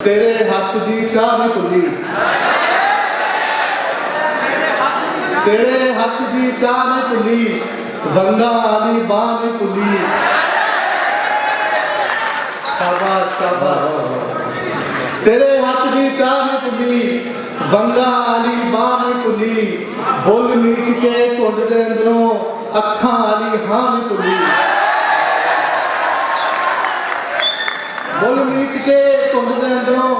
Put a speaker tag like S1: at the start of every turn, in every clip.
S1: तेरे हथ दी चाह नहीं भुली, तेरे हथ दी चाह नहीं भुली, वंगा आली बाह नहीं भुली। शाबाश शाबाश। तेरे हथ दी चाह नहीं भुली, वंगा आली बाह नहीं भुली। बुल नीच के घुंड दे अंदरों अखां आली हां नहीं भुली। बुल नीच के घुंड दे अंदरों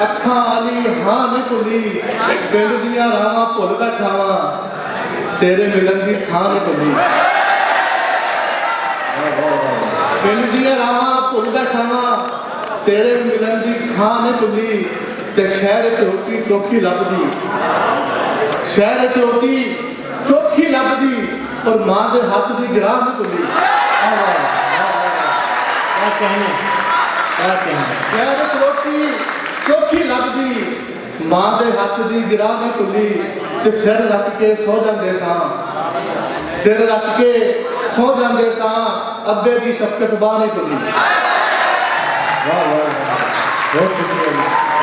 S1: अखां आली हां नहीं भुली। पिंड दियां रावां भुल बैठा वां, तेरे मिलन दी थां नहीं भुली। पिंड दियां रावां भुल बैठा वां, तेरे मिलन दी थां नहीं भुली। ते शहर च रोटी चोखी लभदी, शहर च रोटी चोखी लभदी, पर मां दे हथ दी गिराह नहीं भुली। शहर च रोटी चोखी लभदी, मां दे हथ दी गिराह नहीं भुली। ते सिर रख के सो जांदे सां, सिर रख के सो जांदे सां, अब्बे दी शफकत बाह नहीं भुली।
S2: वाह वाह, बहुत शुक्रिया।